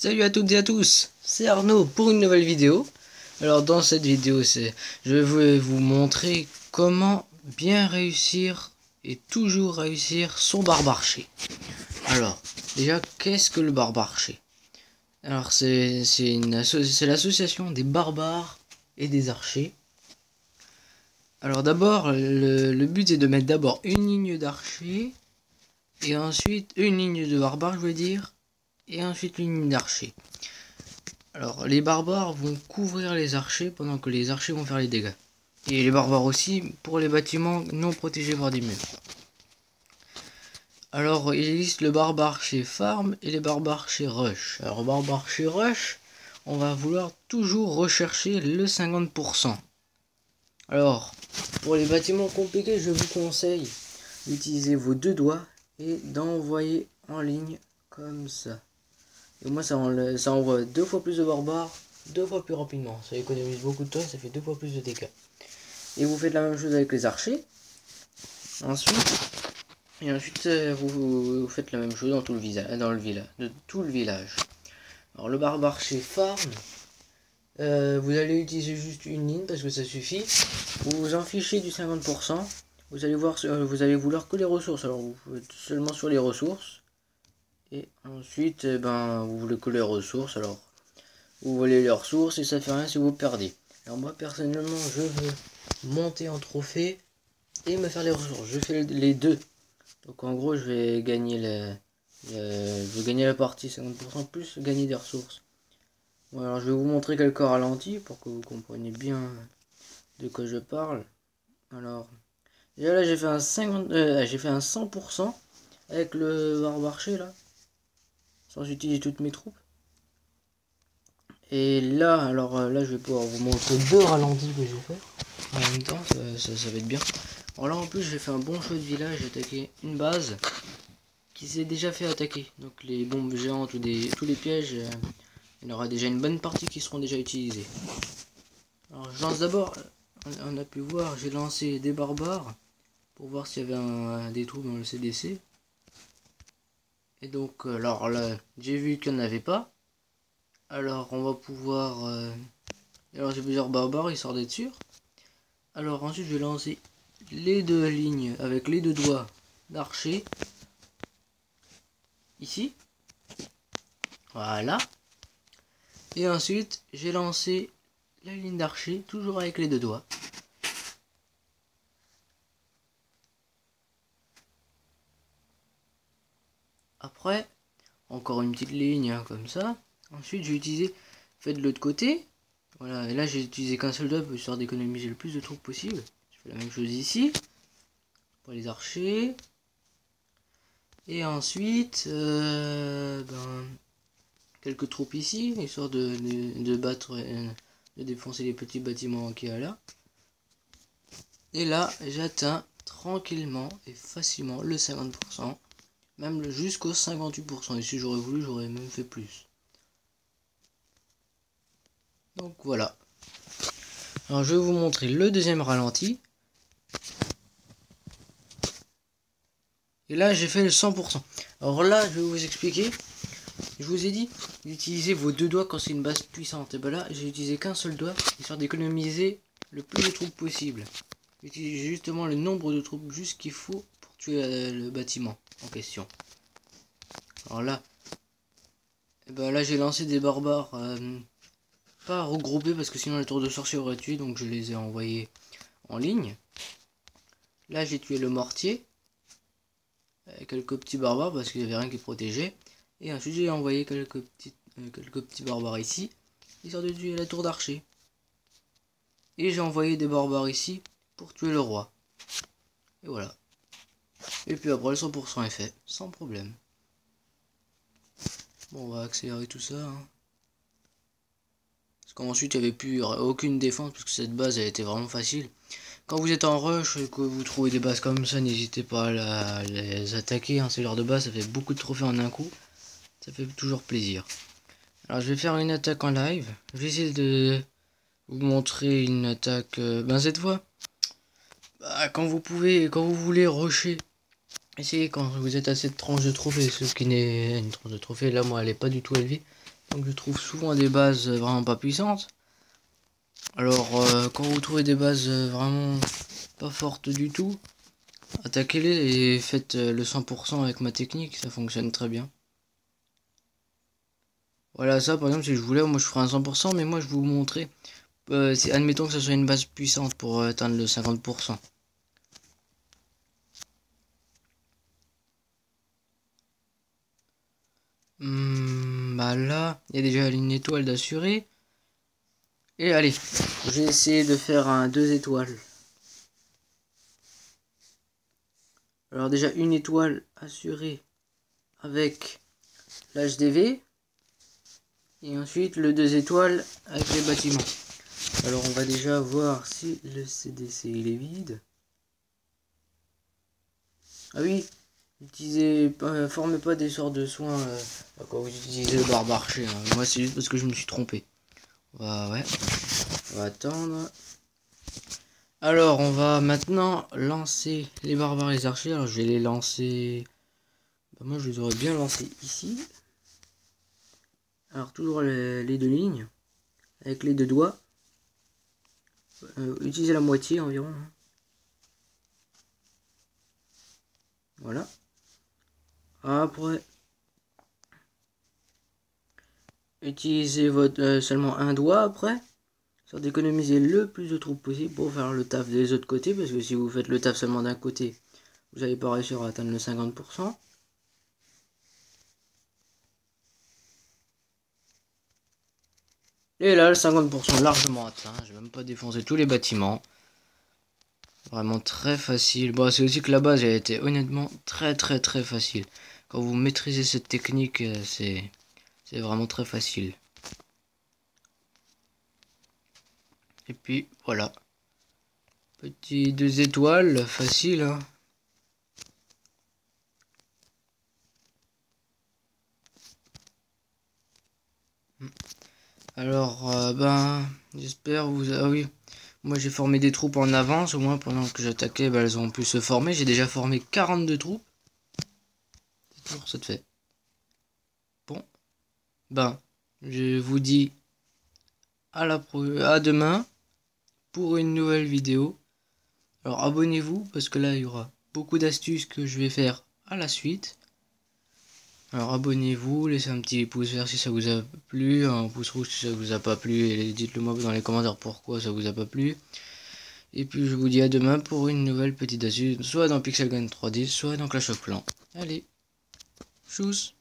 Salut à toutes et à tous, c'est Arnaud pour une nouvelle vidéo. Alors dans cette vidéo, je vais vous montrer comment bien réussir et toujours réussir son barbe-archer. Alors déjà, qu'est-ce que le barbe-archer? Alors c'est l'association des barbares et des archers. Alors d'abord, le but est de mettre d'abord une ligne d'archer et ensuite une ligne de barbare, je veux dire, et ensuite une ligne d'archer. Alors les barbares vont couvrir les archers pendant que les archers vont faire les dégâts. Et les barbares aussi pour les bâtiments non protégés par des murs. Alors il existe le barbare chez farm et les barbares chez rush. Alors barbare chez rush, on va vouloir toujours rechercher le 50%. Alors pour les bâtiments compliqués, je vous conseille d'utiliser vos deux doigts et d'envoyer en ligne comme ça. Et moi ça envoie 2 fois plus de barbares, 2 fois plus rapidement. Ça économise beaucoup de temps et ça fait 2 fois plus de dégâts. Et vous faites la même chose avec les archers. Ensuite vous faites la même chose dans tout le village. Alors le barbare chez farm, vous allez utiliser juste une ligne parce que ça suffit. Vous vous en fichez du 50%. Vous allez vouloir que les ressources. Alors vous faites seulement sur les ressources. Et ensuite, vous voulez que les ressources. Alors vous voulez les ressources et ça fait rien si vous perdez. Alors moi personnellement, je veux monter en trophée et me faire les ressources. Je fais les deux. Donc en gros, je vais gagner la partie 50% plus gagner des ressources. Bon, alors je vais vous montrer quelques ralentis pour que vous compreniez bien de quoi je parle. Alors déjà là j'ai fait un 100% avec le barbarcher là, sans utiliser toutes mes troupes. Et là, alors là je vais pouvoir vous montrer deux ralentis que j'ai fait en même temps, ça va être bien. Alors là en plus j'ai fait un bon choix de village, j'ai attaqué une base qui s'est déjà fait attaquer. Donc les bombes géantes ou tous les pièges, il y en aura déjà une bonne partie qui seront déjà utilisés. Alors je lance d'abord, on a pu voir, j'ai lancé des barbares pour voir s'il y avait des trous dans le CDC. Et donc alors là j'ai vu qu'il n'y en avait pas. Alors on va pouvoir... alors j'ai plusieurs barbares, ils sortent d'être sûrs. Alors ensuite je vais lancer les deux lignes avec les deux doigts d'archer. Ici. Voilà. Et ensuite j'ai lancé la ligne d'archer, toujours avec les deux doigts. Après, encore une petite ligne hein, comme ça. Ensuite j'ai utilisé, de l'autre côté. Voilà, et là j'ai utilisé qu'un seul doigt pour histoire d'économiser le plus de troupes possible. Je fais la même chose ici. Pour les archers. Et ensuite, quelques troupes ici, histoire de battre, de défoncer les petits bâtiments qu'il y a là. Et là, j'atteins tranquillement et facilement le 50%, même jusqu'au 58%. Et si j'aurais voulu, j'aurais même fait plus. Donc voilà. Alors je vais vous montrer le deuxième ralenti. Et là, j'ai fait le 100%. Alors là, je vais vous expliquer. Je vous ai dit d'utiliser vos deux doigts quand c'est une base puissante. Et ben là, j'ai utilisé qu'un seul doigt, histoire d'économiser le plus de troupes possible. Utilisez justement le nombre de troupes juste qu'il faut pour tuer le bâtiment en question. Alors là, là j'ai lancé des barbares pas regroupés parce que sinon les tours de sorcier auraient tué, donc je les ai envoyés en ligne. Là j'ai tué le mortier, quelques petits barbares parce qu'il n'y avait rien qui protégeait. Et ensuite j'ai envoyé quelques petits barbares ici, histoire de tuer la tour d'archer. Et j'ai envoyé des barbares ici pour tuer le roi. Et voilà. Et puis après le 100% est fait, sans problème. Bon, on va accélérer tout ça. Hein. Parce qu'ensuite il n'y avait plus aucune défense, parce que cette base elle était vraiment facile. Quand vous êtes en rush et que vous trouvez des bases comme ça, n'hésitez pas à les attaquer. Hein. C'est genre de base, ça fait beaucoup de trophées en un coup. Ça fait toujours plaisir. Alors je vais faire une attaque en live. Je vais essayer de vous montrer une attaque. Cette fois, quand vous voulez rusher, essayez quand vous êtes à cette tranche de trophée. Ce qui n'est une tranche de trophée, là moi elle est pas du tout élevée. Donc je trouve souvent des bases vraiment pas puissantes. Alors quand vous trouvez des bases vraiment pas fortes du tout, attaquez-les et faites le 100% avec ma technique, ça fonctionne très bien. Voilà, ça par exemple si je voulais, moi je ferais un 100%, mais moi je vais vous montrer, admettons que ce soit une base puissante pour atteindre le 50%. Bah là, il y a déjà une étoile d'assuré. Et allez, j'ai essayé de faire un 2 étoiles. Alors déjà une étoile assurée avec l'HDV. Et ensuite le 2 étoiles avec les bâtiments. Alors on va déjà voir si le CDC il est vide. Ah oui, formez pas des sorts de soins quand vous utilisez le barbe-archer. Hein. Moi c'est juste parce que je me suis trompé. Ouais, on va attendre. Alors on va maintenant lancer les barbares et les archers. Alors je vais les lancer. Bah, moi je les aurais bien lancés ici. Alors toujours les deux lignes. Avec les deux doigts. Utilisez la moitié environ. Voilà. Après, utilisez seulement un doigt après. Soit d'économiser le plus de troupes possible pour faire le taf des autres côtés. Parce que si vous faites le taf seulement d'un côté, vous n'allez pas réussir à atteindre le 50%. Et là, le 50% largement atteint. Je vais même pas défoncer tous les bâtiments. Vraiment très facile. Bon, c'est aussi que la base, elle a été honnêtement très facile. Quand vous maîtrisez cette technique, c'est vraiment très facile. Et puis, voilà. Petit 2 étoiles, facile. Hein. Alors, ben, j'espère vous... Ah oui, moi j'ai formé des troupes en avance, au moins pendant que j'attaquais, ben, elles ont pu se former. J'ai déjà formé 42 troupes. C'est toujours ça de fait. Bon, ben, je vous dis à demain pour une nouvelle vidéo. Alors abonnez-vous parce que là il y aura beaucoup d'astuces que je vais faire à la suite. Alors abonnez-vous, laissez un petit pouce vert si ça vous a plu, un pouce rouge si ça vous a pas plu et dites-le moi dans les commentaires pourquoi ça vous a pas plu. Et puis je vous dis à demain pour une nouvelle petite astuce, soit dans Pixel Gun 3D, soit dans Clash of Clans. Allez, tchuss!